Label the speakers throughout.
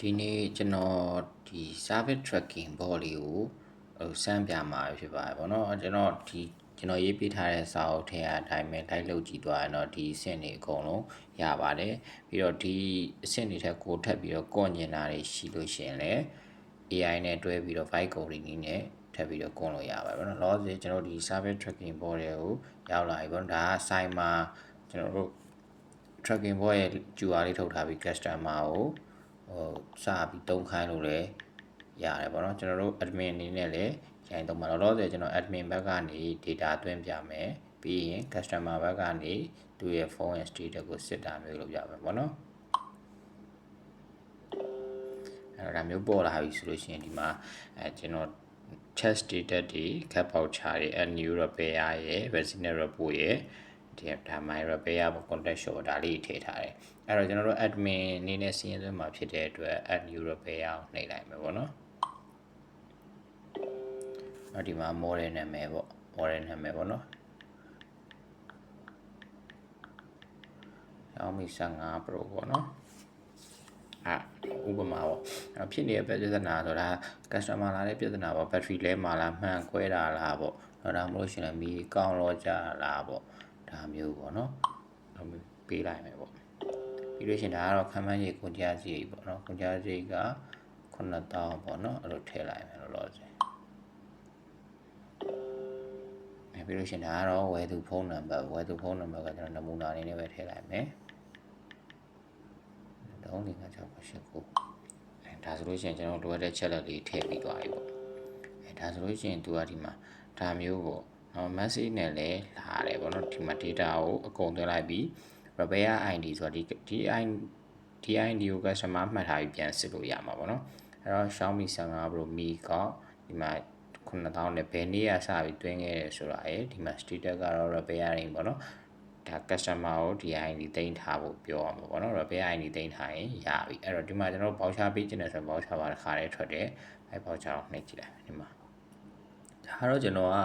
Speaker 1: ဒီနေ့ကျွန်တော်ဒီ service tracking ဘော်လေးကိုစမ်းပြမှာဖြစ်ပါတယ်ဗောနော်ကျွန်တော်ရေးပေးထားတဲ့စာအုပ်ထဲအတိုင်းပဲလိုက်လုပ်ကြည့်သွားရင်တော့ဒီအဆင့်တွေအကုန်လုံးရပါတယ်ပြီးတော့ဒီအဆင့်တွေထက်ကိုထပ်ပြီးတော့ကော့ညင်တာတွေရှိလို့ရှိရင်လည်း AI နဲ့တွဲပြီးတော့ byte coding နည်းနဲ့ထပ်ပြီးတော့ကွန်လို့ရပါတယ်ဗောနော်လောဆယ်ကျွန်တော်ဒီ service tracking ဘော်တွေကိုရောက်လာပြီဗောနော်ဒါက site မှာကျွန်တော်တို့ tracking ဘော်ရဲ့ QR လေးထုတ်ထားပြီး customer ကိုစပြီးတုံးခိုင်းလို့လည်းရတယ်ပေါ့နော်ကျွန်တော်တို့ admin အနေနဲ့လည်းရိုင်းတော့မှာတော့ကျွန်တော် admin ဘက်ကနေ data သွင်းပြမယ်ပြီးရင် customer ဘက်ကနေသူ့ရဲ့ phone ရဲ့ status ကိုစစ်တာမျိုးလုပ်ပြမယ်ပေါ့နော်အဲ့ဒါမျိုးပေါ်လာပြီဆိုလို့ရှိရင်ဒီမှာကျွန်တော် test data တွေ cap voucher တွေ new repair ရဲ့ resident report ရဲ့ဒီဒါ my repair ပေါ့ contact show ဒါလေးထည့်ထားတယ်အဲ့တော့ကျွန်တော်တို့ admin အနေနဲ့စီးရင်သွင်းမှာဖြစ်တဲ့အတွက် add new repair ကိုနှိပ်လိုက်မယ်ပေါ့နော်ဒီမှာ model နာမည်ပေါ့ model နာမည်ပေါ့နော် Xiaomi 15 Pro ပေါ့နော်ဥပမာပေါ့ဖြစ်နေတဲ့ပြဿနာဆိုတာ customer လာတဲ့ပြဿနာပေါ့ battery လဲမှာလားမှန်ခွဲတာလားပေါ့ဒါမှမဟုတ်ရှင်လည်းမီကောင်းတော့ကြလားပေါ့ဒါမျိုးပေါ့နော်ပေးလိုက်မယ်ပေါ့ပြီးလို့ရှင်ဒါကတော့ခံမှန်းရေးကုန်ကြစရိတ်ပေါ့နော်ကုန်ကြစရိတ်က9000ပေါ့နော်အဲ့လိုထည့်လိုက်မယ်လို့ဆိုပြီးလို့ရှင်ဒါကတော့ဝယ်သူဖုန်းနံပါတ်ကကျွန်တော်နမူနာအနေနဲ့ပဲထည့်လိုက်မယ်35689ဒါဆိုလို့ရှိရင်ကျွန်တော်လိုအပ်တဲ့ချက်လက်လေးထည့်ပြီးသွားပြီပေါ့ဒါဆိုလို့ရှိရင်သူကဒီမှာဒါမျိုးပေါ့နော် message နဲ့လည်းလာရတယ်ပေါ့နော်ဒီမှာ data ကိုအကုန်သွင်းလိုက်ပြီး repair ID ဆိုတာဒီ ID ကို customer မှတ်ထားပြီးပြန်စစ်လို့ရမှာပေါ့နော်အဲ့တော့ Xiaomi 15 Pro Mi ကဒီမှာ9000နဲ့ဘယ်နေ့ကစပြီးတွင်းခဲ့ရဲဆိုတာဒီမှာ status ကတော့ repairing ပေါ့နော်ဒါ customer ကိုဒီ ID သိမ်းထားဖို့ပြောရမှာပေါ့နော် repair ID သိမ်းထားရင်ရပြီအဲ့တော့ဒီမှာကျွန်တော် voucher ပေးခြင်းနဲ့ဆို voucher ပါတစ်ခါတည်းထွက်တယ်အဲ့ voucher ကိုနှိပ်ကြည့်လိုက်ဒီမှာဒါတော့ကျွန်တော်က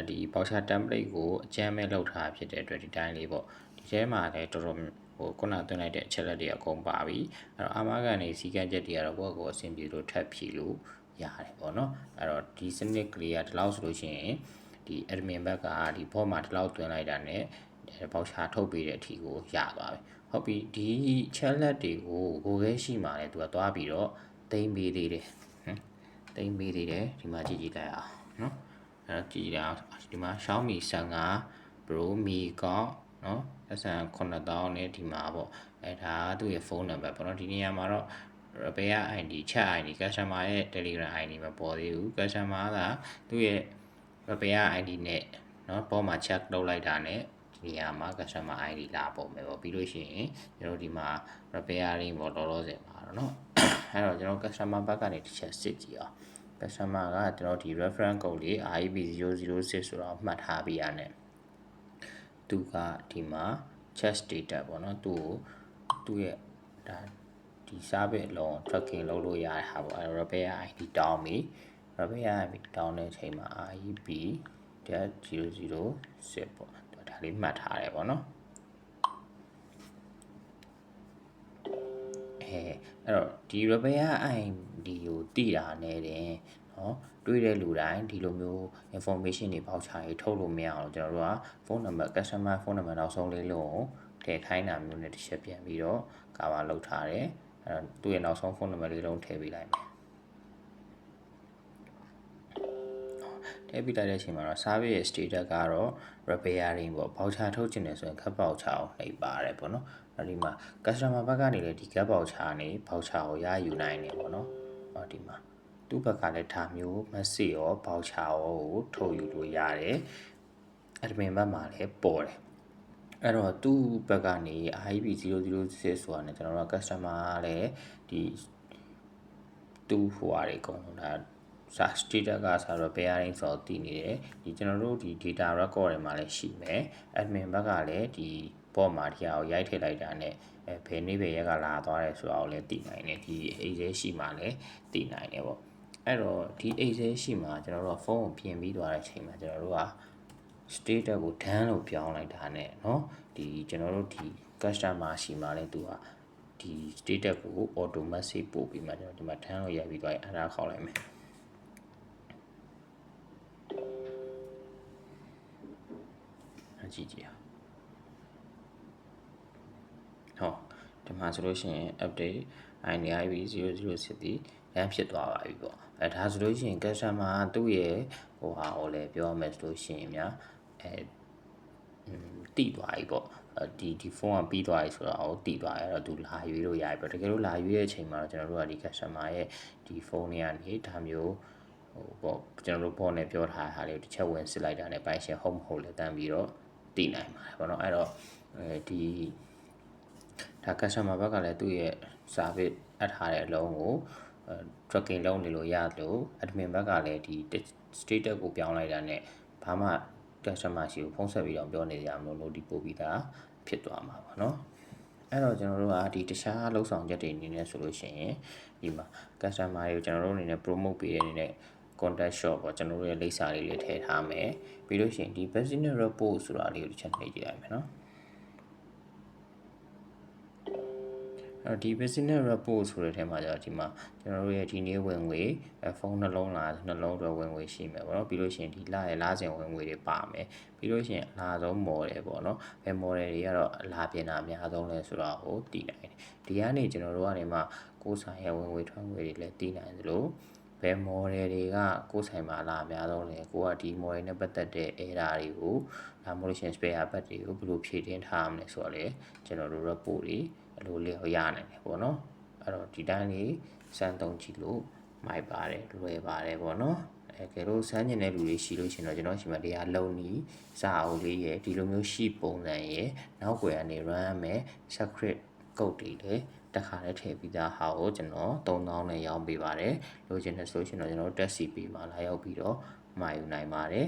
Speaker 1: ဒီ voucher template ကိုအကျမ်းမဲ့လောက်ထားဖြစ်တဲ့အတွက်ဒီတိုင်းလေးပေါ့ဒီထဲမှာလည်းတော်တော်ခုနသွင်းလိုက်တဲ့အချက်လက်တွေအကုန်ပါပြီအဲ့တော့အာမခံနေစီကံချက်တွေကတော့ကိုယ့်ကိုအဆင်ပြေလို့ထပ်ဖြည့်လို့ရတယ်ပေါ့နော်အဲ့တော့ဒီစနစ်ကလေးကဒီလောက်ဆိုလို့ရှိရင်ဒီ admin ဘက်ကဒီ bot မှာဒီလောက်သွင်းလိုက်တာနဲ့voucher ထုတ်ပေးတဲ့အထိကိုရသွားပြီဟုတ်ပြီဒီချက်လက်တွေကိုကိုယ်ပဲရှိမှလည်းသူကသွားပြီးတော့သိမ်းပေးသေးတယ်သိမ်းပေးသေးတယ်ဒီမှာကြည့်ကြည့်လိုက်အောင်နော်အဲ့တော့ကြည့်ရအောင်ဒီမှာ Xiaomi 15 Pro Mi ကောနော်အဆန်9000နဲ့ဒီမှာပေါ့ဒါကသူ့ရဲ့ဖုန်းနံပါတ်ပေါ့နော်ဒီနေရာမှာတော့ repair ID ချက် ID customer ရဲ့ Telegram ID မပေါ်သေးဘူး customer ကသူ့ရဲ့ repair ID နဲ့နော်ပေါ်မှာ check လုပ်လိုက်တာနဲ့ဒီနေရာမှာ customer ID လာပုံပဲပေါ့ပြီးလို့ရှိရင်ကျွန်တော်ဒီမှာ repairing ပေါ့လောလောဆယ်ပါတော့เนาะအဲ့တော့ကျွန်တော် customer ဘက်ကနေတစ်ချက်စစ်ကြည့်အောင် customer ကကျွန်တော်ဒီ reference code လေး REB006 ဆိုတာကိုမှတ်ထားပြီးရတယ်သူကဒီမှာ chest data ပေါ့เนาะသူ့ရဲ့ဒါဒီ service လုံး tracking လုပ်လို့ရတဲ့ဟာပေါ့အဲ့ repair ID တောင်းပြီ repair ID တောင်းတဲ့အချိန်မှာ REB.006 ပေါ့ဒါလေးမှတ်ထားတယ်ပေါ့เนาะအဲ့တော့ဒီ repair ID ကိုတိတာနဲ့တင်နော်တွေ့တဲ့လူတိုင်းဒီလိုမျိုး information တွေပေါက်ချရေးထုတ်လို့မရအောင်ကျွန်တော်တို့ကဖုန်းနံပါတ် customer ဖုန်းနံပါတ်နောက်ဆုံးလေးလုံးကိုထည့်ခိုင်းတာမျိုးနဲ့တစ်ချက်ပြန်ပြီးတော့ cover လုပ်ထားတယ်အဲ့တော့သူ့ရဲ့နောက်ဆုံးဖုန်းနံပါတ်လေးလုံးထည့်ပေးလိုက်မယ်ထည့်ပေးလိုက်တဲ့အချိန်မှာတော့ service ရဲ့ status ကတော့ repairing ပေါ့ voucher ထုတ်ချင်တယ်ဆိုရင် gap voucher ကိုနှိပ်ပါတယ်ပေါ့နော်ဒီမှာ customer ဘက်ကနေလည်းဒီ gap voucher နဲ့ voucher ကိုရယူနိုင်တယ်ပေါ့နော်ဒီမှာသူ့ဘက်ကလည်းဒါမျိုး message ရော voucher ရောကိုထုတ်ယူလို့ရတယ် admin ဘက်မှာလည်းပေါ်တယ်အဲ့တော့သူ့ဘက်ကနေ REB006 ဆိုတာနဲ့ကျွန်တော်တို့ customer ကလည်းဒီသူ့ဟိုဟာတွေအကုန်လုံးဒါ status ကဆိုတော့ bearing ဆိုတော့တည်နေတယ်ဒီကျွန်တော်တို့ဒီ data record တွေမှာလည်းရှိမယ် admin ဘက်ကလည်းဒီ bot မှာဒီဟာကိုရိုက်ထည့်လိုက်တာနဲ့ဘယ်နေ့ဘယ်ရက်ကလာသွားတယ်ဆိုတာကိုလည်းသိနိုင်တယ်ဒီ Excel ရှိမှလည်းသိနိုင်တယ်ပေါ့အဲ့တော့ဒီ Excel ရှိမှကျွန်တော်တို့ကဖုန်းကိုပြင်ပြီးသွားတဲ့အချိန်မှာကျွန်တော်တို့က status ကို done လို့ပြောင်းလိုက်တာနဲ့เนาะဒီကျွန်တော်တို့ဒီ customer ရှိမှလည်းသူက ဒီ status ကို auto message ပို့ပြီးမှကျွန်တော်ဒီမှာထမ်းလို့ရပြီးသွားရင်အဲ့ဒါခေါက်လိုက်မယ်အကြည့်ကြည့်ဟောဒီမှာဆိုလို့ရှိရင် update INIB 006ဒီရန်ဖြစ်သွားပါပြီပေါ့ဒါဆိုလို့ရှိရင် customer သူ့ရဲ့ဟိုဟာကိုလည်းပြောရမယ်ဆိုလို့ရှိရင်များတိသွားပြီပေါ့ဒီဖုန်းကပြီးသွားပြီဆိုတော့တိသွားရတော့သူလာရွေးလို့ရပြီပေါ့တကယ်လို့လာရွေးတဲ့အချိန်မှာတော့ကျွန်တော်တို့ကဒီ customer ရဲ့ဒီဖုန်းတွေကနေဒါမျိုးဟိုပေါ့ကျွန်တော်တို့ဘောနဲ့ပြောထားတဲ့ဟာလေးကိုတစ်ချက်ဝင်စစ်လိုက်တာနဲ့ပိုင်ရှင်ဟုတ်မဟုတ်လဲတန်းပြီးတော့တိနိုင်ပါတယ်ပေါ့နော်အဲ့တော့ဒီဒါ customer ဘက်ကလည်းသူ့ရဲ့ service အပ်ထားတဲ့အလုံးကိုtracking လုပ်နေလို့ရတယ်လို့ admin ဘက်ကလည်းဒီ status ကိုပြောင်းလိုက်တာနဲ့ဘာမှ customer ရှိကိုဖုန်းဆက်ပြီးတော့ပြောနေကြမလို့ဒီပို့ပြီးသားဖြစ်သွားမှာပါเนาะအဲ့တော့ကျွန်တော်တို့ကဒီတခြားလောက်ဆောင်ချက်တွေအနေနဲ့ဆိုလို့ရှိရင်ဒီမှာ customer တွေကိုကျွန်တော်တို့အနေနဲ့ promote ပေးတဲ့အနေနဲ့ contact shop ပေါ့ကျွန်တော်တို့ရဲ့လိပ်စာလေးထည့်ထားမယ်ပြီးလို့ရှိရင်ဒီ business report ဆိုတာလေးကိုတစ်ချက်နှိပ်ကြည့်လိုက်မယ်เนาะဒီ business report ဆိုတဲ့ထဲမှာကျတော့ဒီမှာကျွန်တော်တို့ရဲ့ဒီနေ့ဝင်ငွေဖုန်းနှလုံးလားနှလုံးတော့ဝင်ငွေရှိမယ်ပေါ့နော်ပြီးလို့ရှိရင်ဒီလရဲ့လစဉ်ဝင်ငွေတွေပါမယ်ပြီးလို့ရှိရင်အလားဆုံး model ပေါ့နော်ဘယ် model တွေကတော့အလားပြင်တာအများဆုံးလဲဆိုတာကိုသိနိုင်တယ်ဒီကနေကျွန်တော်တို့ကနေမှကိုယ်ဆိုင်ရဲ့ဝင်ငွေထွက်ငွေတွေလည်းသိနိုင်သလိုဘယ် model တွေကကိုယ်ဆိုင်မှာအလားအများဆုံးလဲကိုကဒီ model နဲ့ပတ်သက်တဲ့ error တွေကိုဒါမှမဟုတ်လို့ရှိရင် spare part တွေကိုဘယ်လိုဖြည့်တင်းထားရမလဲဆိုတော့လေကျွန်တော်တို့ report တွေအလိုလေးရနိုင်တယ်ပေါ့နော်အဲ့တော့ဒီတိုင်းလေးစမ်းသုံးကြည့်လို့မိုက်ပါတယ်လွယ်ပါတယ်ပေါ့နော်ကဲလို့စမ်းကျင်တဲ့လူတွေရှိလို့ရှင်တော့ကျွန်တော်ရှိမှတရားလုံနီးစာအုပ်လေးရယ်ဒီလိုမျိုးရှိပုံစံရယ်နောက်ွယ်ကနေ run ရမယ် secret code တွေလည်းတခါတည်းထည့်ပြီးသားဟာကိုကျွန်တော်3000နဲ့ရောင်းပေးပါတယ်လိုချင်တဲ့ဆိုရှင်တော့ကျွန်တော် test CP မှာလာရောက်ပြီးတော့မှာယူနိုင်ပါတယ်